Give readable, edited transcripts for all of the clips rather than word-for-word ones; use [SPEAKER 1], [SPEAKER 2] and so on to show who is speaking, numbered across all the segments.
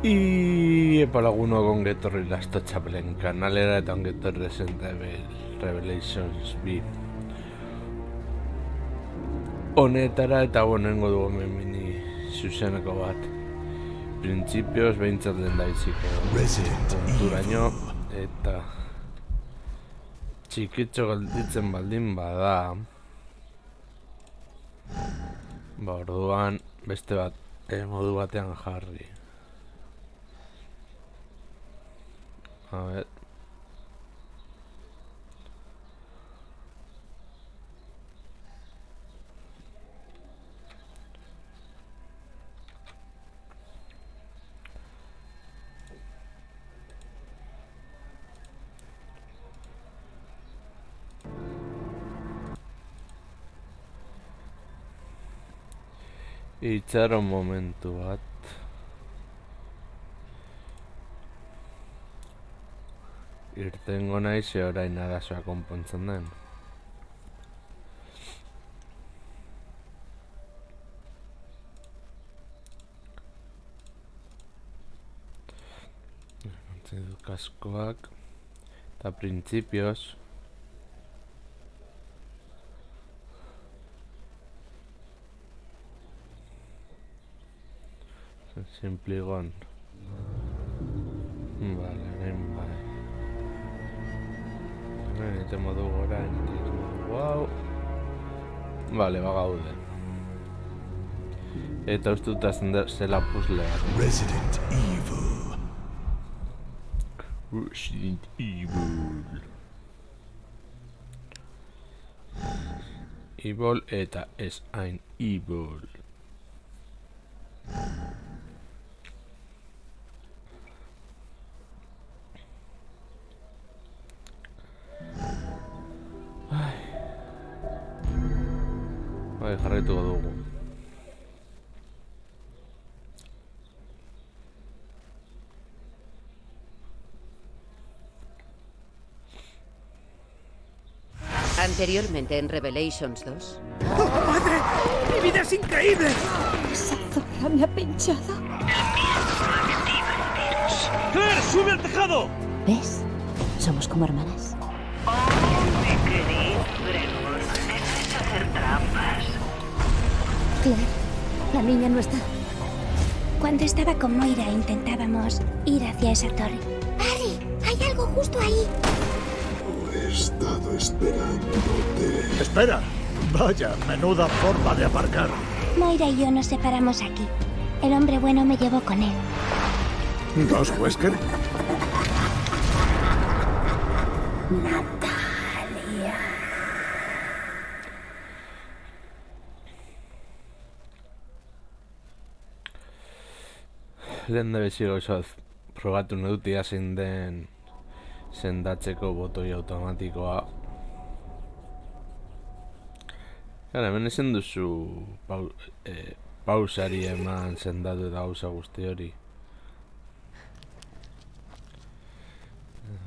[SPEAKER 1] Y lagunok ongetorri Lasto Txapelen kanalera eta ongetorri Resident Evil Revelations bi honetara eta honengo dugu mini zuzeneko bat printzipioz behintzat lehen daiziko konturaino eta txikitxo galditzen baldin bada orduan beste bat modu batean jarri. A ver. Itxaron momentu bat. Irtengo naiz orain arazoa konpontzen den. Antzen du kaskoak eta printzipioz Simpligon. Vale, orain bai. Eta modu gora, wow. Vale, bagaude. Eta ustuta zela puzzlea.
[SPEAKER 2] Resident Evil.
[SPEAKER 1] Resident Evil. Evil eta ez hain evil. Bai, jarraituko dugu.
[SPEAKER 3] Anteriormente en Revelations 2.
[SPEAKER 2] ¡Oh, madre! ¡Mi vida es increíble!
[SPEAKER 4] Esa zorra me ha pinchado.
[SPEAKER 2] ¡Claire, sube al tejado!
[SPEAKER 4] ¿Ves? Somos como hermanas.
[SPEAKER 5] Me queréis fregos. Necesito hacer trampas.
[SPEAKER 4] Claire, la niña no está.
[SPEAKER 6] Cuando estaba con Moira intentábamos ir hacia esa torre. ¡Harry! ¡Hay algo justo ahí!
[SPEAKER 7] He estado esperándote.
[SPEAKER 2] ¡Espera! Vaya, menuda forma de aparcar.
[SPEAKER 6] Moira y yo nos separamos aquí. El hombre bueno me llevó con él.
[SPEAKER 7] ¿Dos Wesker?
[SPEAKER 6] Natalia.
[SPEAKER 1] Lehen da bezi gauzaz probatu nedutia zein den sendatzeko botoi automatikoa. Gara, hemen ezen duzu pausari eman sendatu eta gauza guzti hori.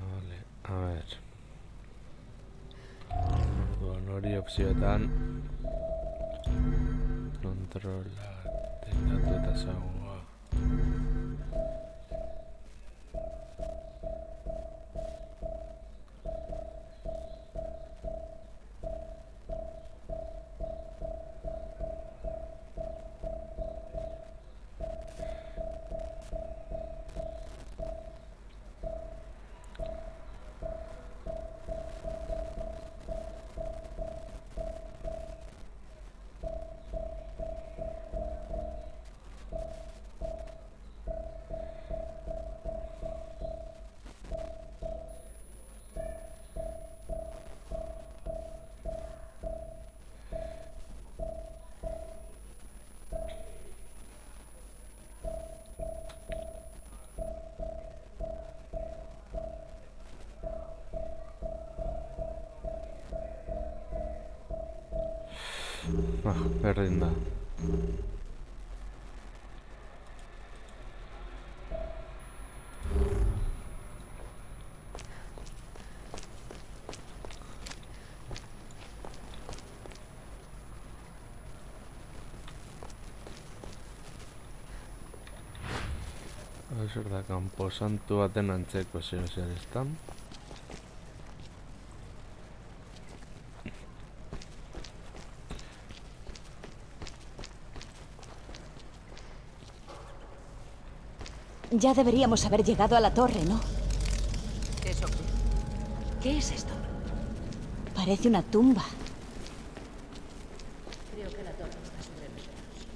[SPEAKER 1] Vale, a ver. Orduan hori opzioetan kontrola, tekatu eta zagoa. Berdin da. Zer da, kanposantu baten antzeko zeo zer ezta?
[SPEAKER 8] Ya deberíamos haber llegado a la torre, ¿no?
[SPEAKER 3] ¿Eso qué?
[SPEAKER 8] ¿Qué es esto? Parece una tumba.
[SPEAKER 3] Creo que la torre está sobre nosotros.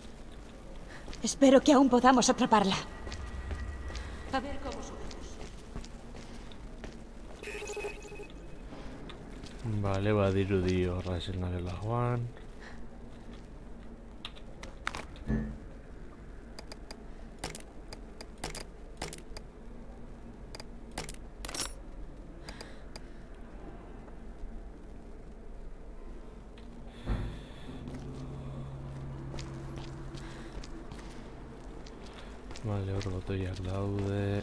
[SPEAKER 8] Espero que aún podamos atraparla.
[SPEAKER 3] A ver cómo subimos.
[SPEAKER 1] Vale, badirudi horra esan garela joan. Vale, hor botoiak daude.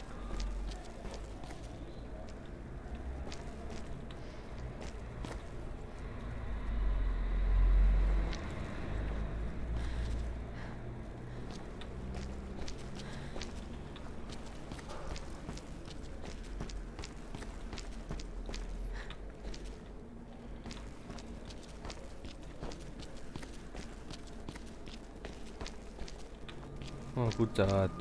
[SPEAKER 1] Oh, kutsa bat.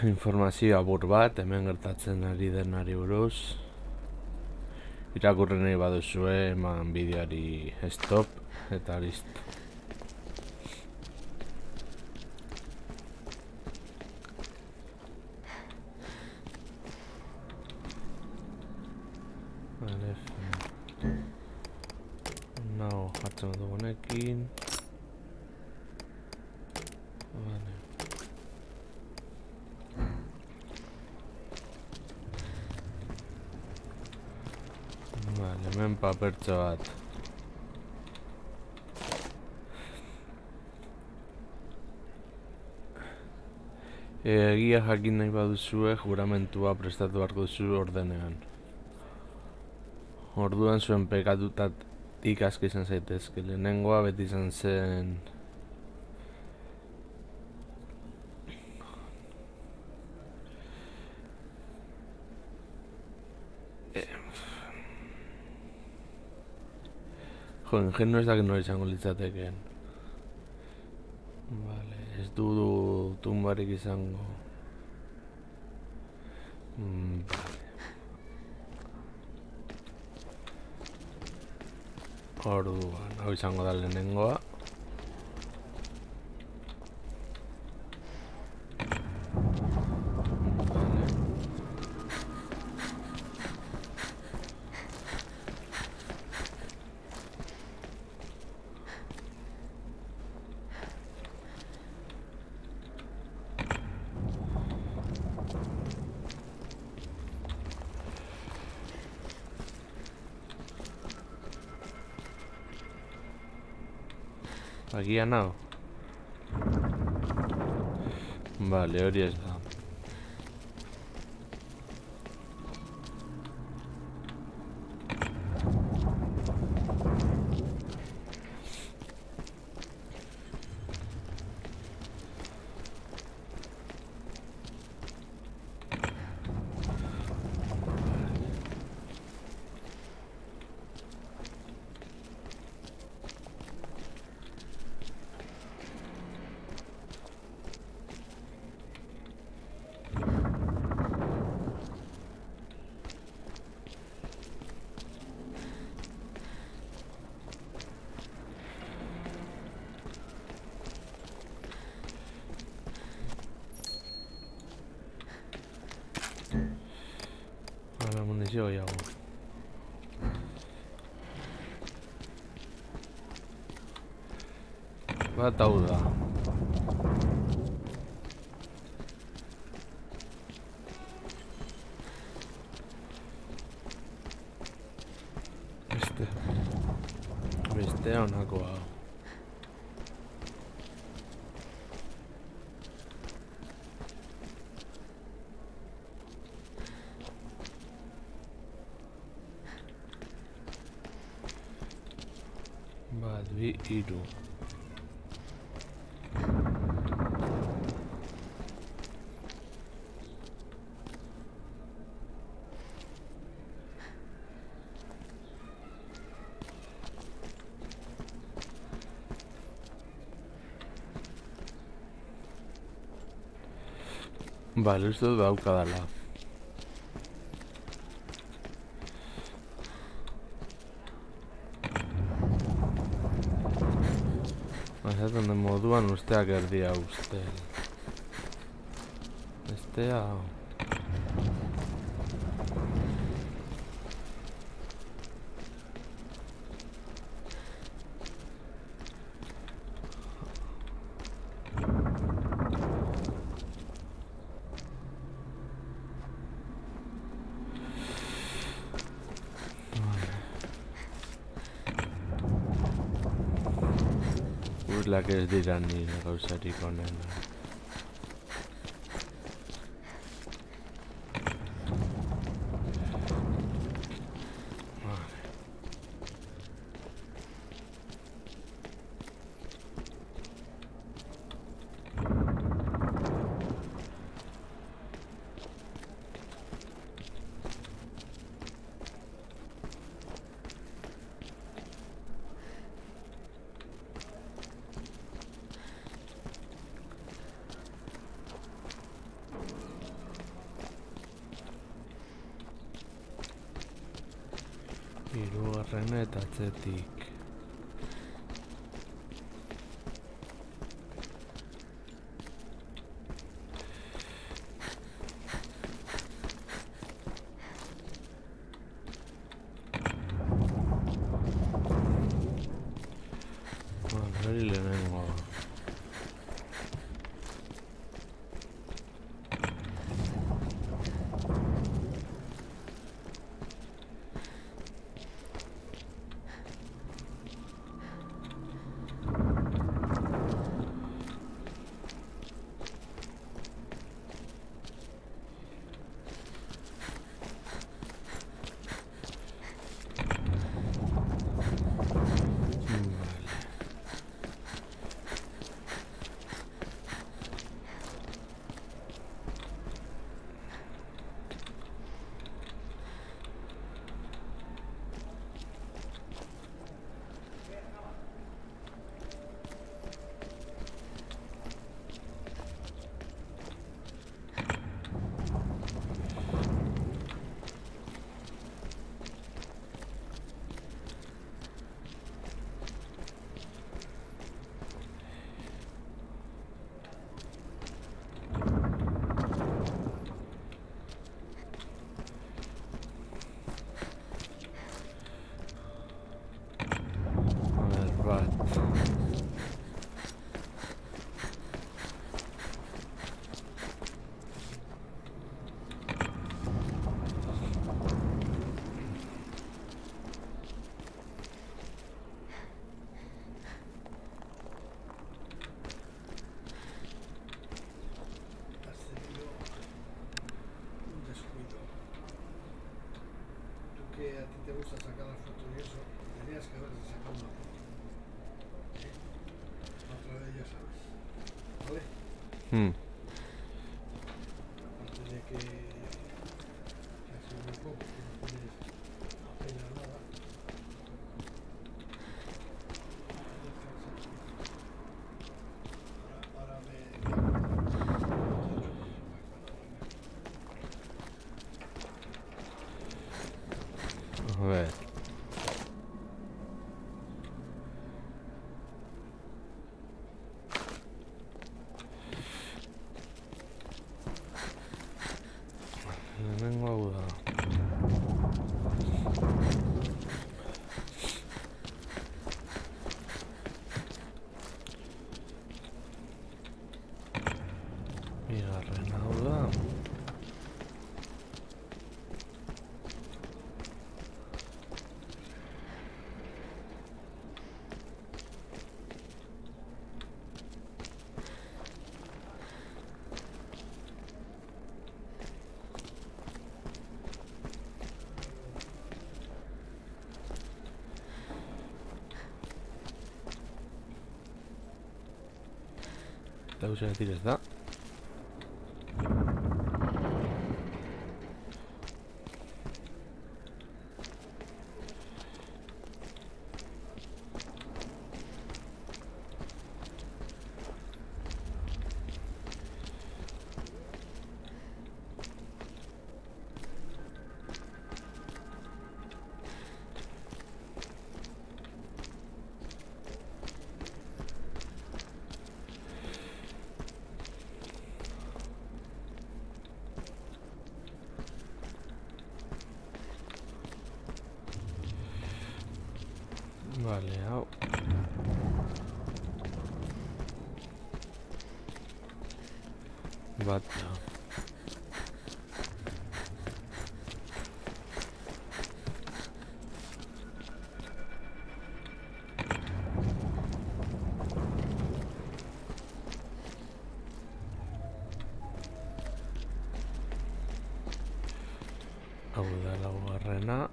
[SPEAKER 1] Informazio abur bat, hemen gertatzen ari denari buruz. Irakurri nahi baduzue, eman bideoari stop eta listo. Vale, nao jartzen dugu honekin. Vale. Vale, hemen papertxo bat. Egia jakin nahi baduzue, juramentua prestatu beharko duzu ordenean. Orduan zuen pekatutatik asko izan zaitezke. Lehenengoa beti izan zen... Jo, ingenio ez dakit nori izango litzatekeen. Vale, ez du tumbarik izango. Vale. Orduan, hau izango da lehenengoa. Agian hau. Vale, hori ez da. Munizio gehiago. Bat hau da. Bestea honakoa. Bat, bi, hiru. Vale, uste dut daukadala. Esaten den moduan usteak erdia ustel. Bestea... Uzlak ez dira nire gauzarik onena. Hirugarrena eta atzetik. Hori lehenengoa.
[SPEAKER 9] Que a ti te gusta sacar las fotos y eso, tenías que haberse sacado una foto. Otra de ellas, ¿sabes? ¿Vale? Aparte de que ha sido muy poco, que no tienes apenas nada. Ahora me...
[SPEAKER 1] A ver. beste hausegatik ez da. Vale, hau. Bat da. Hau da laugarrena.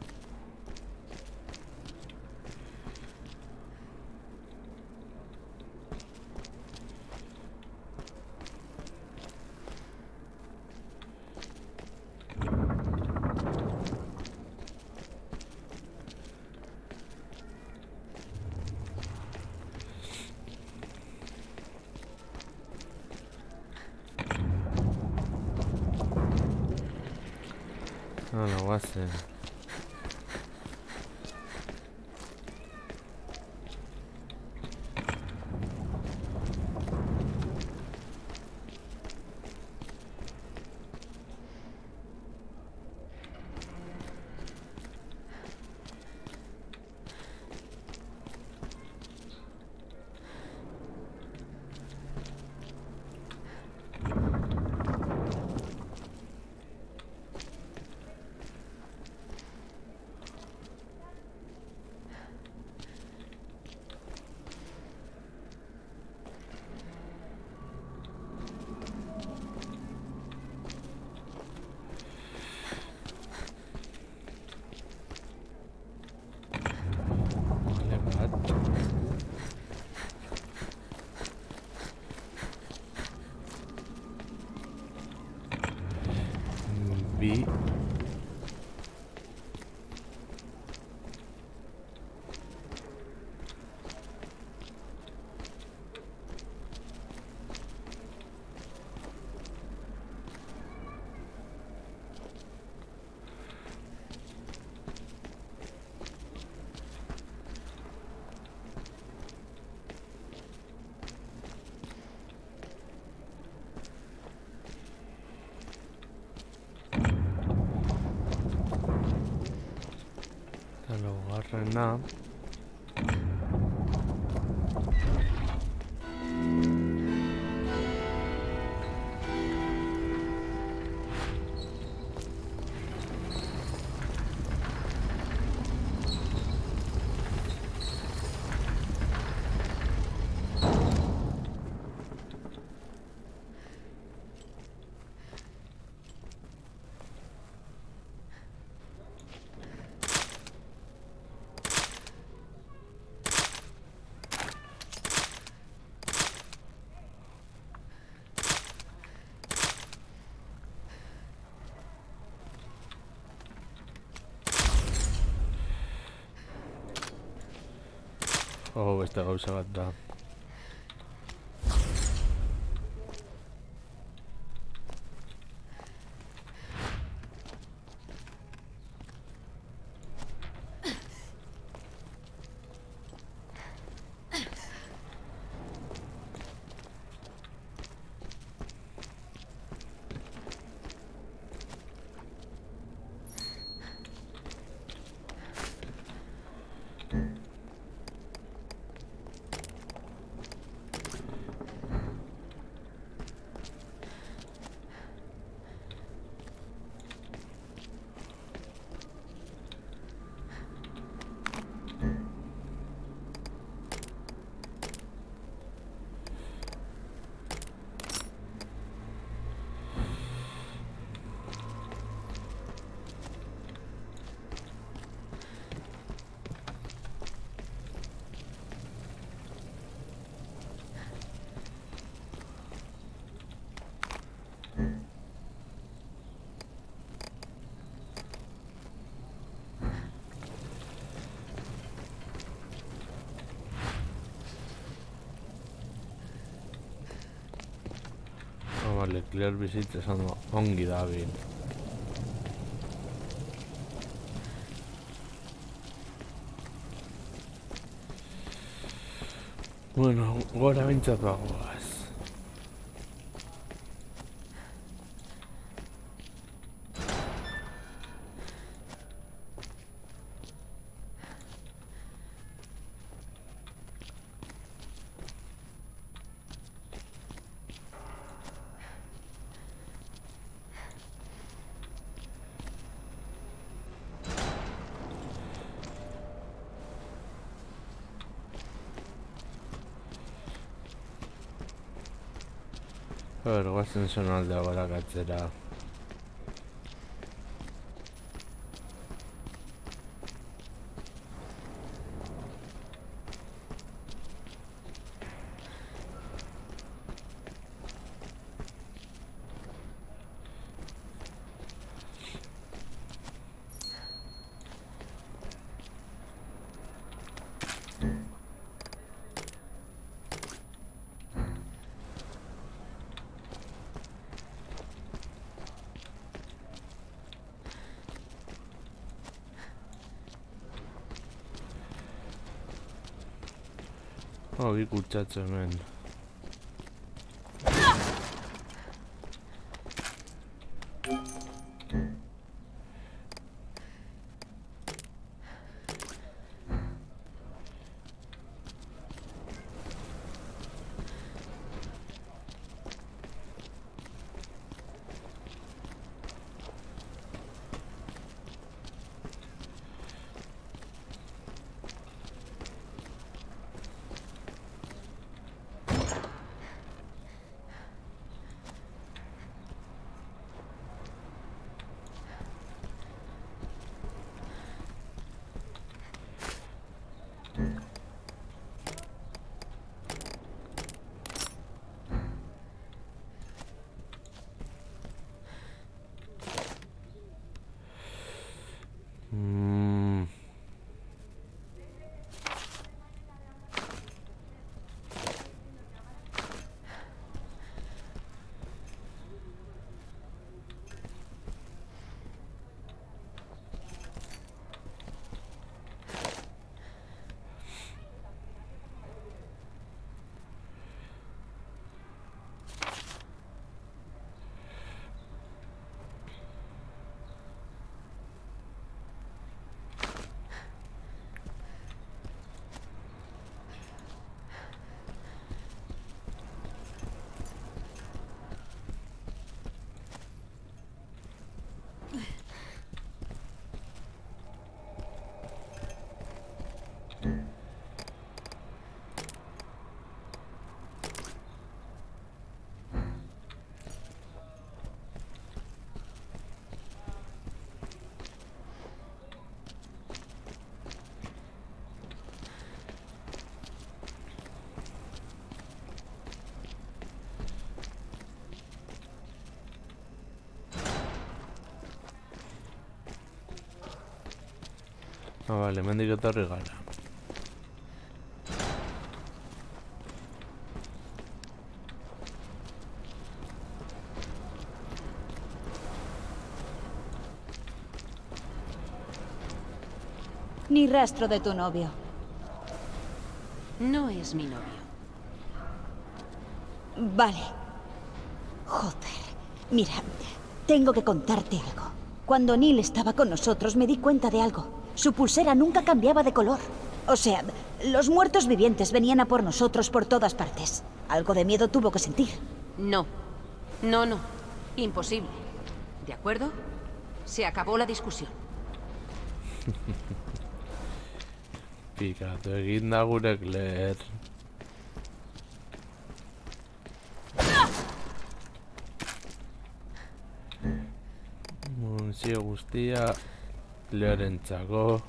[SPEAKER 1] Hala, guazen. Bi. Laugarrena. Oh, beste gauza bat da. Vale, Claire bizitza esan ongi dabil. Bueno, gora bintzat bagoaz. Guazen zonaldea gorakatzera. Bi kutsatze hemen. Vale, mendik etorri gara.
[SPEAKER 8] Ni rastro de tu novio.
[SPEAKER 3] No es mi novio.
[SPEAKER 8] Vale. Joder. Mira, tengo que contarte algo. Cuando Neil estaba con nosotros me di cuenta de algo. Su pulsera nunca cambiaba de color. O sea, los muertos vivientes venían a por nosotros por todas partes. Algo de miedo tuvo que sentir.
[SPEAKER 3] No. No, no. Imposible. ¿De acuerdo? Se acabó la discusión.
[SPEAKER 1] Pikatu egin da gure Claire. Munizio guztia Clairentzako.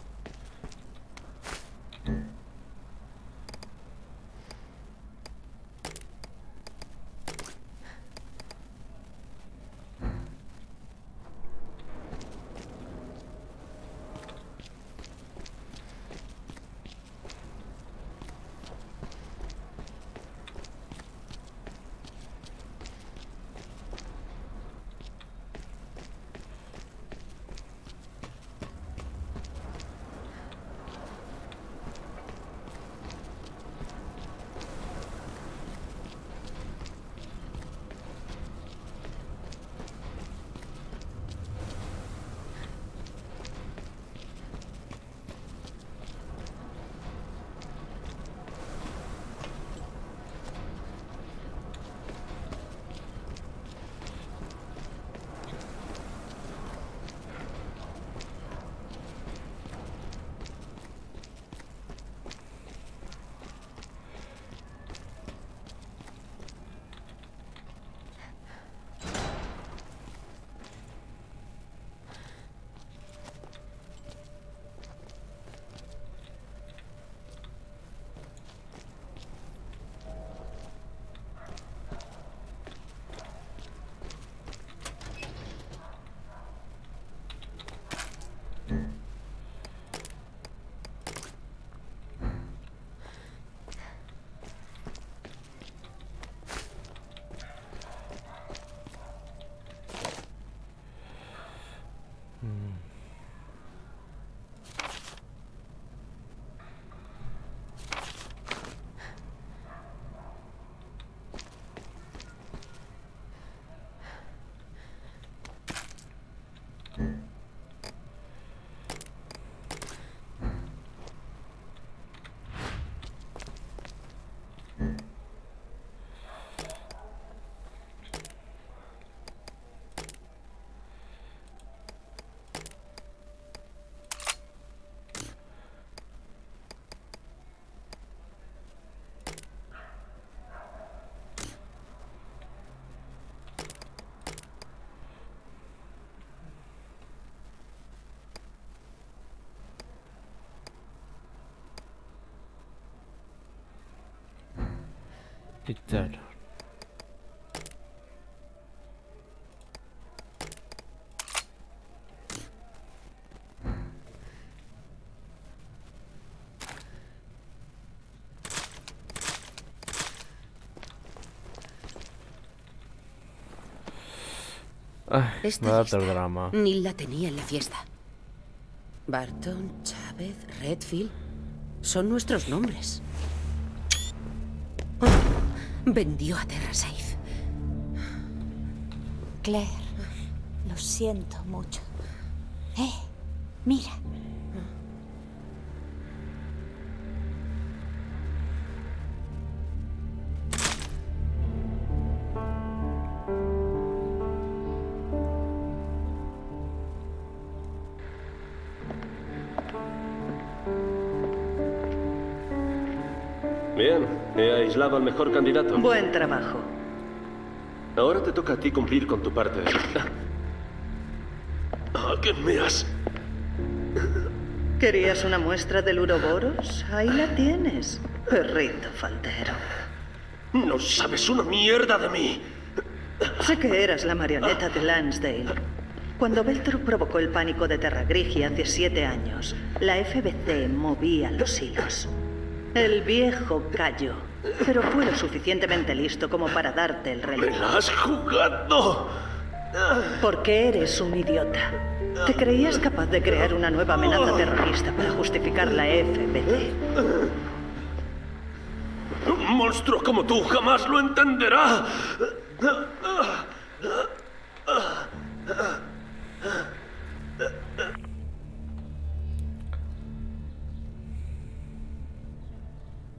[SPEAKER 1] Pizarro. Ay,
[SPEAKER 3] Esta
[SPEAKER 1] me da
[SPEAKER 3] lista,
[SPEAKER 1] todo el drama.
[SPEAKER 3] Neil la tenía en la fiesta. Barton, Chávez, Redfield... Son nuestros nombres. Oh, vendió a TerraSafe.
[SPEAKER 8] Claire, lo siento mucho. Mira.
[SPEAKER 10] Bien, he aislado al mejor candidato.
[SPEAKER 5] Buen trabajo.
[SPEAKER 10] Ahora te toca a ti cumplir con tu parte. ¿Qué me has...?
[SPEAKER 5] ¿Querías una muestra del uroboros? Ahí la tienes, perrito faldero.
[SPEAKER 10] No sabes una mierda de mí.
[SPEAKER 5] Sé que eras la marioneta de Lansdale. Cuando Beltro provocó el pánico de Terra Grigia hace 7 años, la FBC movía los hilos. El viejo cayó, pero fue lo suficientemente listo como para darte el
[SPEAKER 10] ¡Me
[SPEAKER 5] relevo.
[SPEAKER 10] la has jugado!
[SPEAKER 5] Porque eres un idiota. ¿Te creías capaz de crear una nueva amenaza terrorista para justificar la FBC?
[SPEAKER 10] Un monstruo como tú jamás lo entenderá.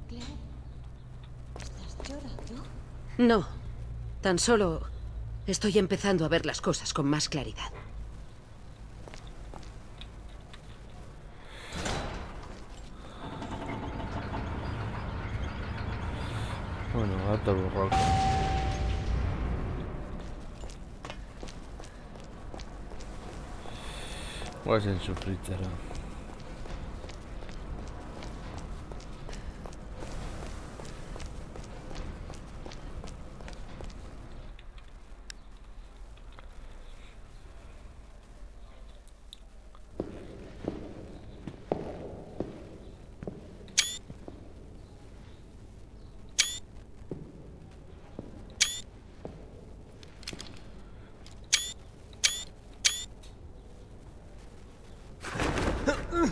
[SPEAKER 8] Claire, ¿estás llorando?
[SPEAKER 3] No, tan solo estoy empezando a ver las cosas con más claridad.
[SPEAKER 1] Bueno, gato burroco. What's in su frittera?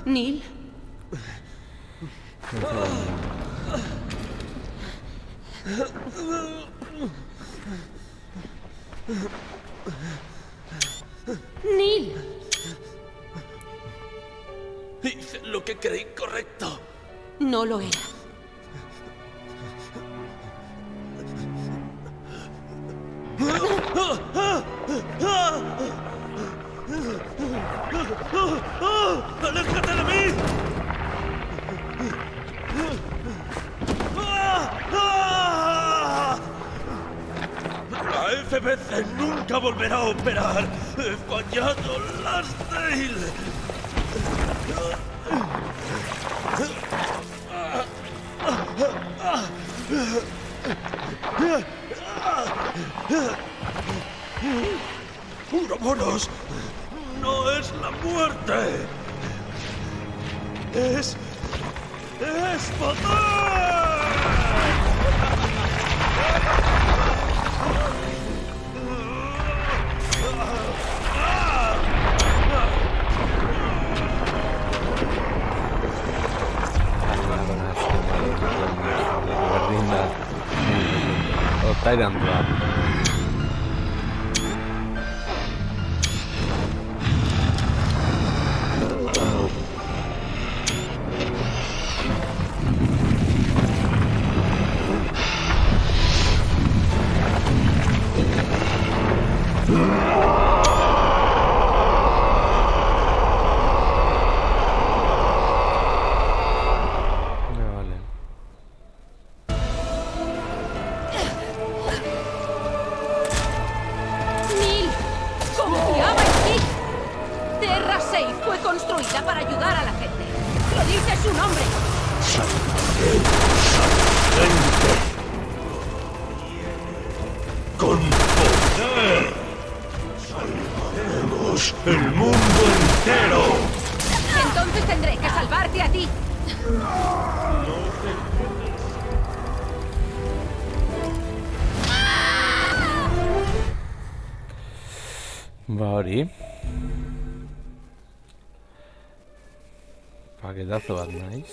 [SPEAKER 3] Neil. Neil.
[SPEAKER 10] Hice lo que creí correcto.
[SPEAKER 3] No lo era.
[SPEAKER 2] ¡Aléjate de mí! La FBC nunca volverá a operar. He fallado, Lansdale. ¡Uroboros! ¡No es la muerte! ¡Es poder!
[SPEAKER 1] O Tyrant Rap.
[SPEAKER 3] Neil, confiaba en ti. TerraSafe fue construida para ayudar a la gente. Lo dice su nombre.
[SPEAKER 1] Ba hori. Paketazo bat naiz.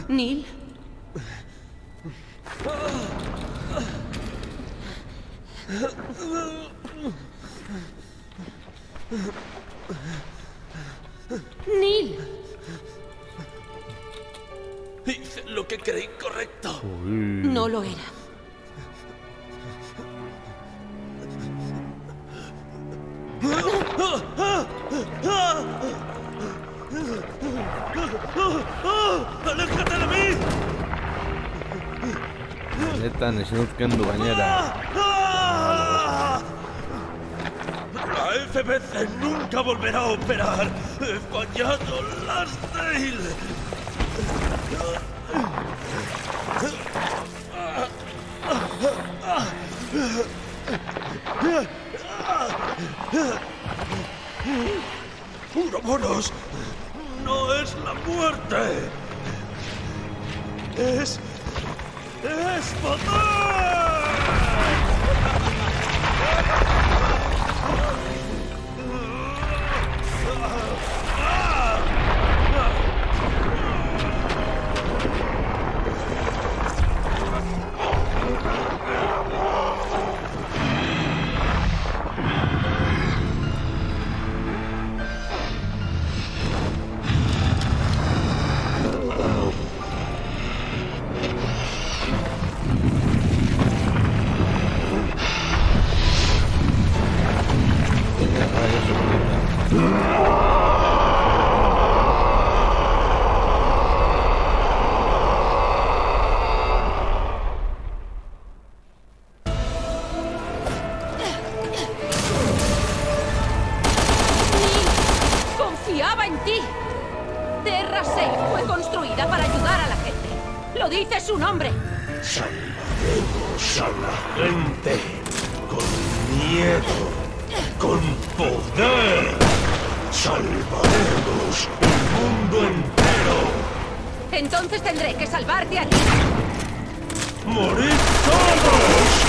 [SPEAKER 3] Neil. Neil.
[SPEAKER 2] Hice lo que creí correcto.
[SPEAKER 3] No lo era.
[SPEAKER 2] ¡Aléjate de mí!
[SPEAKER 1] Netan ezin dut kendu gainera.
[SPEAKER 2] La FBC nunca volverá a operar. He fallado Lansdale. ¡Uroboros! ¡No es la muerte! ¡Es poder!
[SPEAKER 3] Confiaba en ti. Terra 6 fue construida para ayudar a la gente. Lo dice su nombre.
[SPEAKER 10] Salvaremos a la gente con miedo, con poder. Salvaremos el mundo entero.
[SPEAKER 3] Entonces tendré que salvarte a ti.
[SPEAKER 10] ¡Morid todos!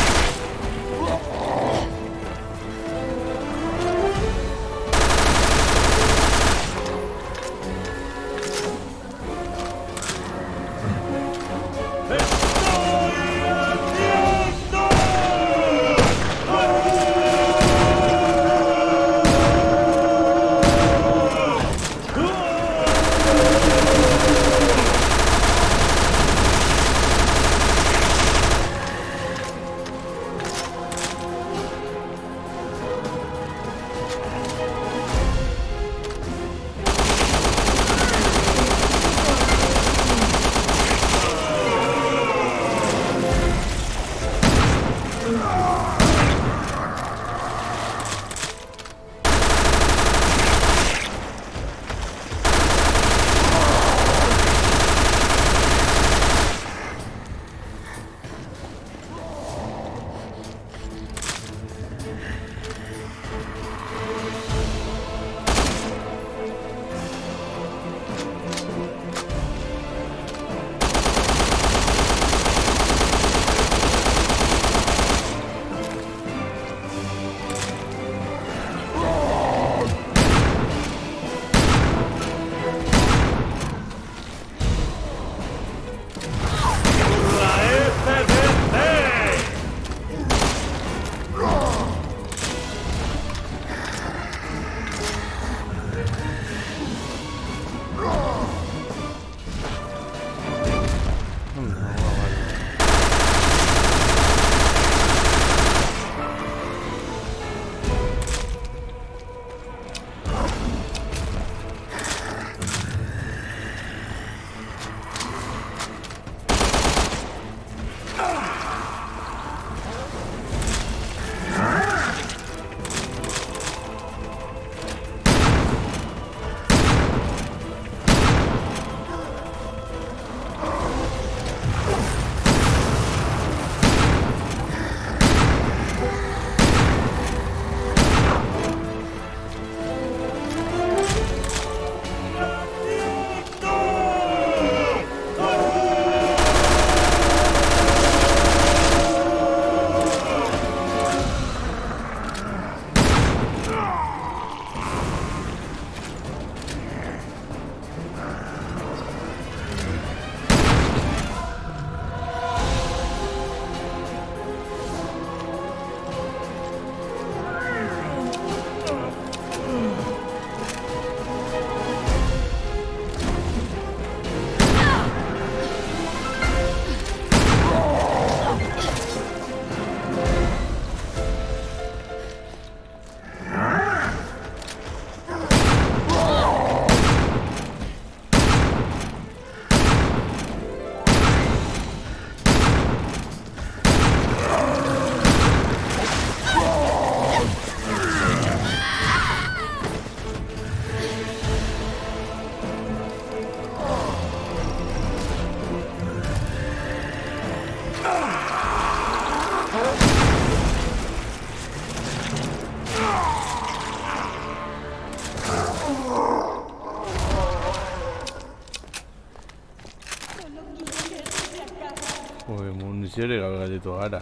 [SPEAKER 1] Muniziorik gabe galditu gara,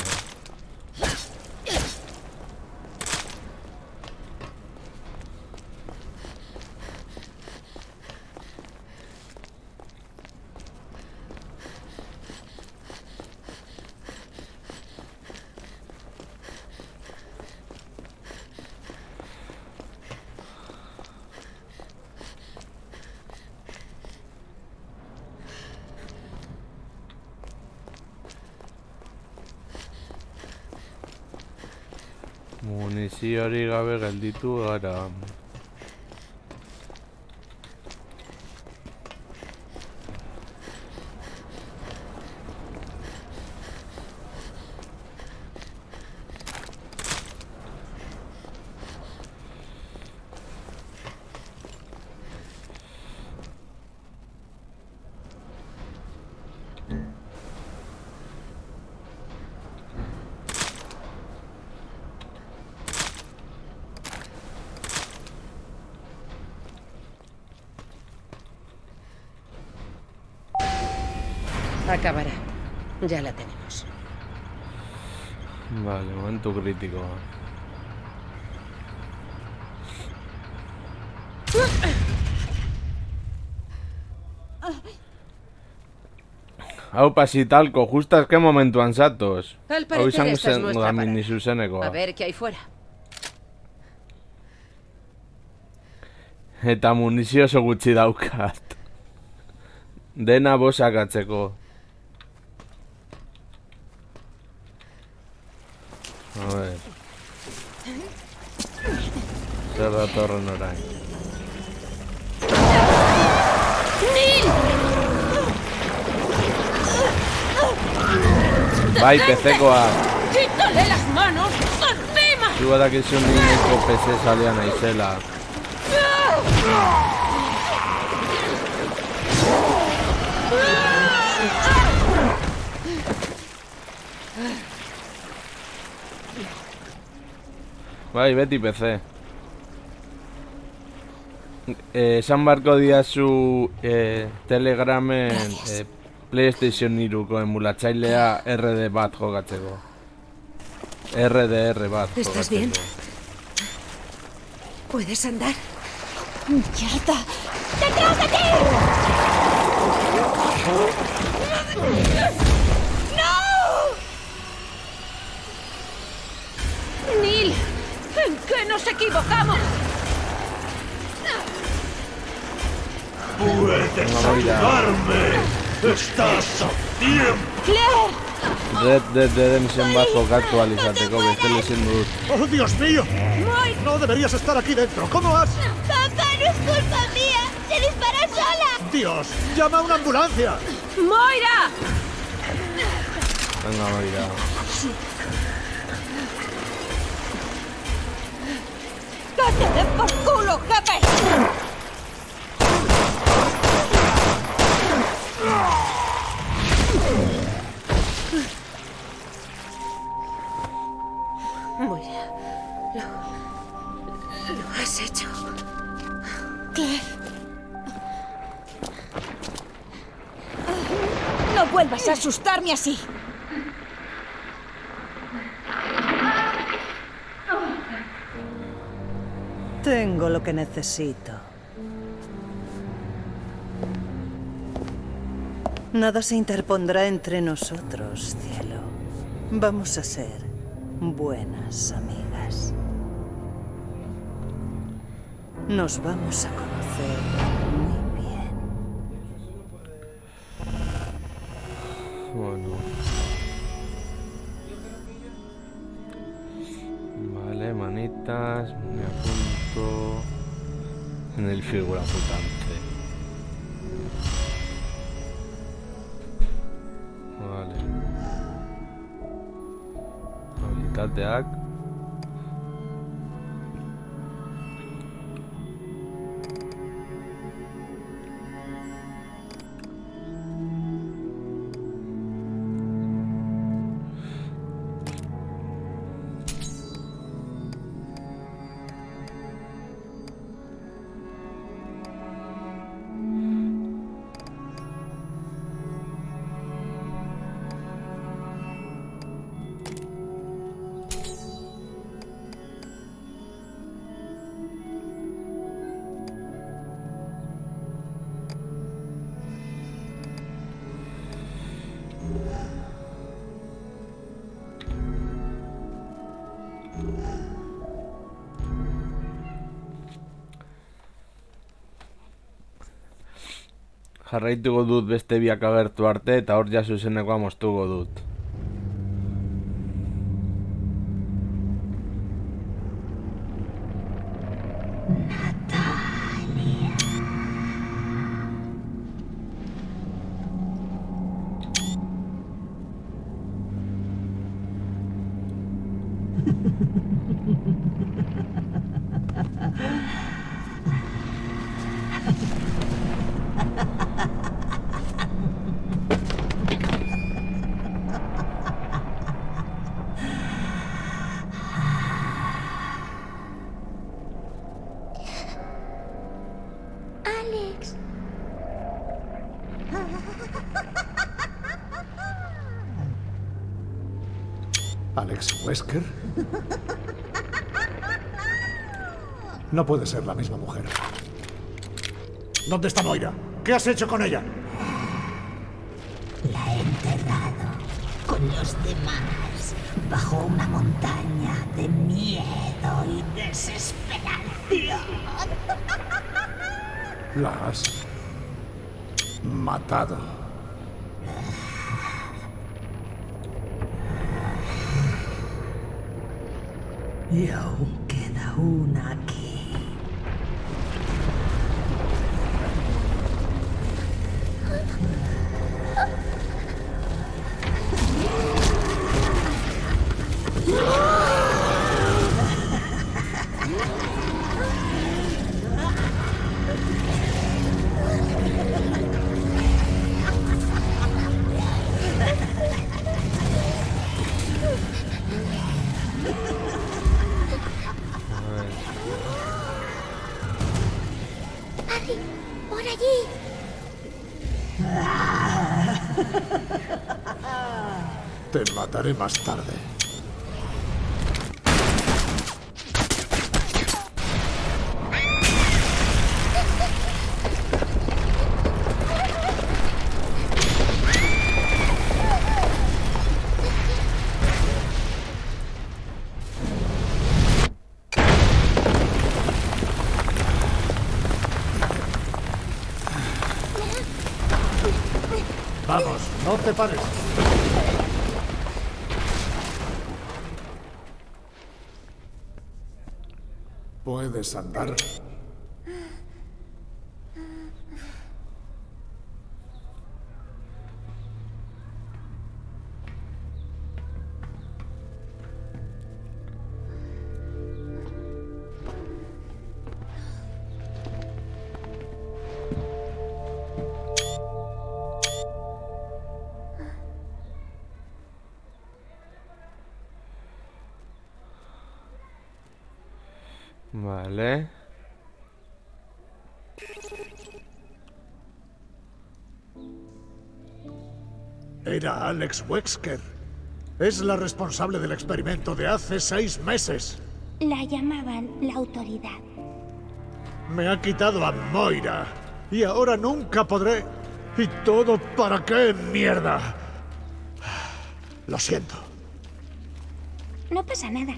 [SPEAKER 1] Muniziorik gabe gelditu gara.
[SPEAKER 3] Acabará. Ya la tenemos.
[SPEAKER 1] Vale, momento crítico. Hau pasitalko, justazke momentuan zatoz.
[SPEAKER 3] Al parecer esta es nuestra
[SPEAKER 1] mini
[SPEAKER 3] parada.
[SPEAKER 1] zuzenekoa.
[SPEAKER 3] A ver qué hay fuera.
[SPEAKER 1] Eta munizio oso gutxi daukat. Dena bosakatzeko. A ver. Zer datorren orain. Bai, pezekoa.
[SPEAKER 3] ¡Quítale las manos! ¡Encima!
[SPEAKER 1] Zu badakizu nineko PC zalea naizela. Bai, beti PC. Esan barko diazu Telegramen PlayStation 3ko emulatzailea RD bat jokatzeko. RDR bat jokatzeko.
[SPEAKER 4] ¿Estás bien? ¿Puedes andar?
[SPEAKER 6] ¡Mierda! ¡Detrás de ti!
[SPEAKER 3] ¡Neil! ¿En qué nos equivocamos?
[SPEAKER 2] ¡Puedes ayudarme! ¡Estás a tiempo!
[SPEAKER 6] ¡Claire!
[SPEAKER 1] Red Dead Redemption bat jokatu alizateko bestele ezin dut.
[SPEAKER 7] ¡Oh, Dios mío! No deberías estar aquí dentro. ¿Cómo has...?
[SPEAKER 6] ¡Papá, no es culpa mía! ¡Se dispara sola!
[SPEAKER 7] ¡Dios! ¡Llama a una ambulancia!
[SPEAKER 3] ¡Moira!
[SPEAKER 1] Venga, Moira.
[SPEAKER 6] ¡Que te den por culo, jefe!
[SPEAKER 3] Moira, lo has hecho.
[SPEAKER 6] Claire. No vuelvas a asustarme así.
[SPEAKER 5] Tengo lo que necesito. Nada se interpondrá entre nosotros, cielo. Vamos a ser buenas amigas. Nos vamos a conocer muy bien.
[SPEAKER 1] Bueno. Vale, manitas. Me apunto en el figura flotante. Vale. Habilitateak. Jarraituko dut beste biak agertu arte eta hor ja zuzenekoa moztuko dut.
[SPEAKER 6] Alex.
[SPEAKER 7] ¿Alex Wesker? No puede ser la misma mujer. ¿Dónde está Moira? ¿Qué has hecho con ella?
[SPEAKER 11] La he enterrado con los demás bajo una montaña de miedo y desesperación.
[SPEAKER 7] La has matado.
[SPEAKER 11] Y aún queda una aquí.
[SPEAKER 6] Harry, por allí.
[SPEAKER 7] Te mataré más tarde. Vamos, no te pares. ¿Puedes andar?
[SPEAKER 1] Vale.
[SPEAKER 7] Era Alex Wesker. Es la responsable del experimento de hace 6 meses.
[SPEAKER 6] La llamaban la autoridad.
[SPEAKER 7] Me ha quitado a Moira. Y ahora nunca podré... ¿Y todo para qué mierda? Lo siento.
[SPEAKER 6] No pasa nada.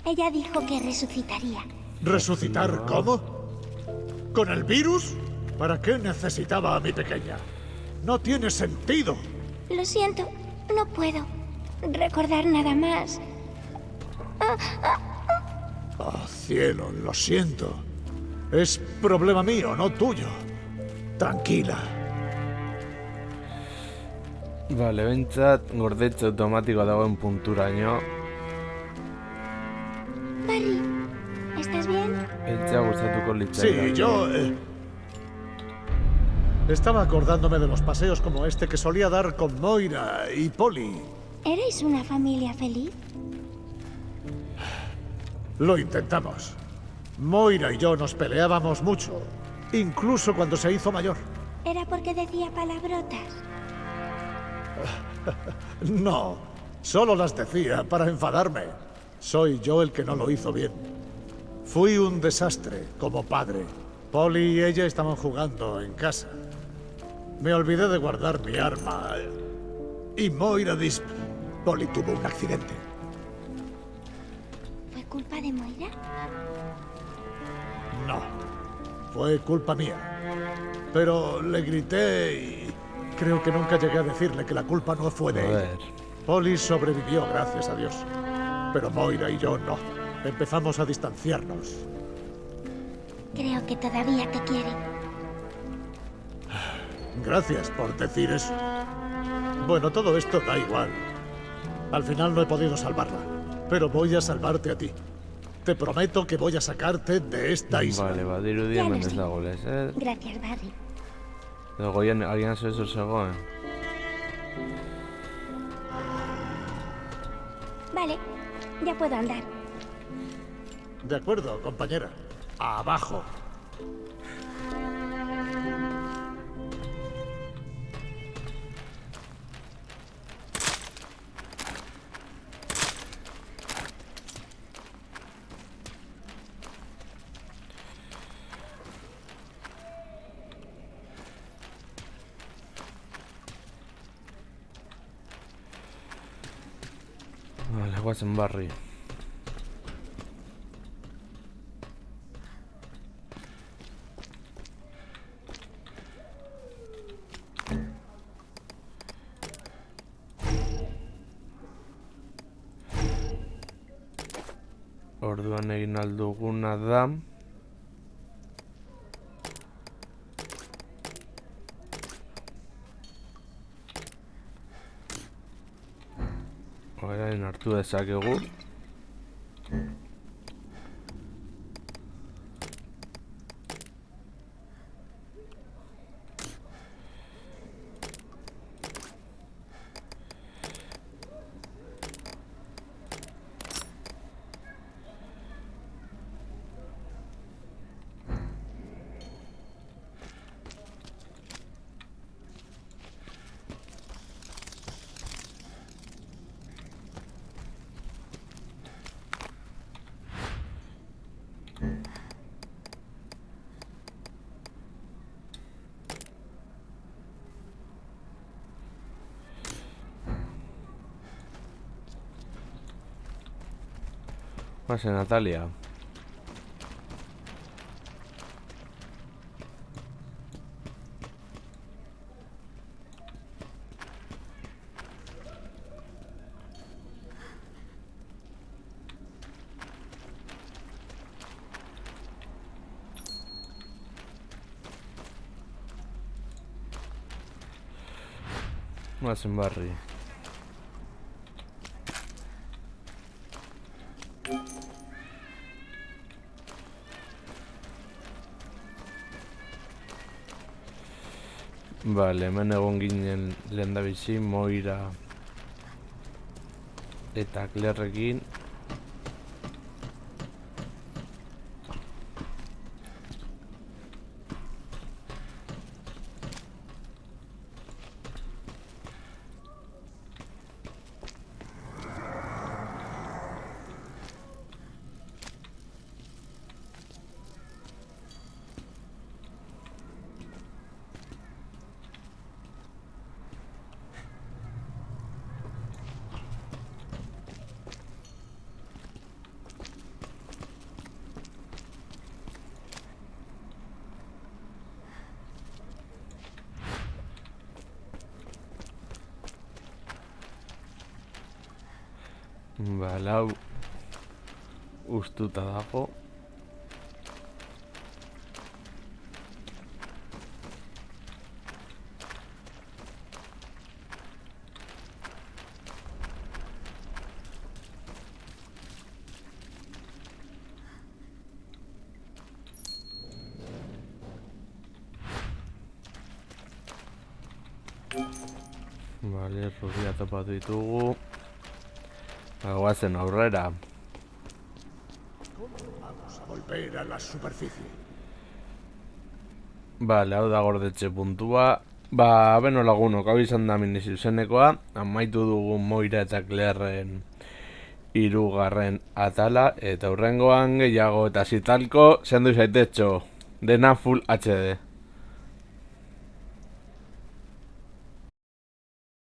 [SPEAKER 6] Ella dijo que resucitaría.
[SPEAKER 7] ¿Resucitar cómo? ¿Con el virus? ¿Para qué necesitaba a mi pequeña? No tiene sentido.
[SPEAKER 6] Lo siento, no puedo recordar nada más.
[SPEAKER 7] Oh, cielo, lo siento. Es problema mío, no tuyo. Tranquila.
[SPEAKER 1] Vale, bentsat gordetxe automatikoa dagoen punturaino.
[SPEAKER 6] Barry, ¿estás bien?
[SPEAKER 1] Eltzea gustatuko litzaidan.
[SPEAKER 7] Sí, yo... Estaba acordándome de los paseos como este que solía dar con Moira y Polly.
[SPEAKER 6] ¿Erais una familia feliz?
[SPEAKER 7] Lo intentamos. Moira y yo nos peleábamos mucho, incluso cuando se hizo mayor.
[SPEAKER 6] ¿Era porque decía palabrotas?
[SPEAKER 7] No, solo las decía para enfadarme. Soy yo el que no lo hizo bien. Fui un desastre como padre. Polly y ella estaban jugando en casa. Me olvidé de guardar mi arma. Y Moira Polly tuvo un accidente.
[SPEAKER 6] ¿Fue culpa de Moira?
[SPEAKER 7] No. Fue culpa mía. Pero le grité y creo que nunca llegué a decirle que la culpa no fue de ella. Polly sobrevivió, gracias a Dios. Pero Moira y yo no. Empezamos a distanciarnos.
[SPEAKER 6] Creo que todavía te quiere.
[SPEAKER 7] Gracias por decir eso. Bueno, todo esto da igual. Al final no he podido salvarla. Pero voy a salvarte a ti. Te prometo que voy a sacarte de esta isla.
[SPEAKER 1] Vale, badirudi hemen ez dago lez,
[SPEAKER 6] Gracias, Barry.
[SPEAKER 1] Goian agian zezo zegoen.
[SPEAKER 6] Vale, ya puedo andar.
[SPEAKER 7] De acuerdo, compañera. Abajo.
[SPEAKER 1] Vale, guazen Barry. Orduan egin alduguna da orain hartu dezakegu Guazen Natalia. Guazen Barry. Vale, hemen egon ginen lehendabizi Moira eta Clairerekin. Vale, hau ustuta dago. Vale, rubia topatu ditugu. Guazen aurrera.
[SPEAKER 7] Vamos a volver a la superficie.
[SPEAKER 1] Vale, hau da gordetxe puntua. Ba, beno lagunok, hau izan da miniz izenekoa. Amaitu dugu Moira eta Claireen 3. atala. Eta hurrengoan gehiago eta zitalko, zendu zaitetxo. Dena full HD.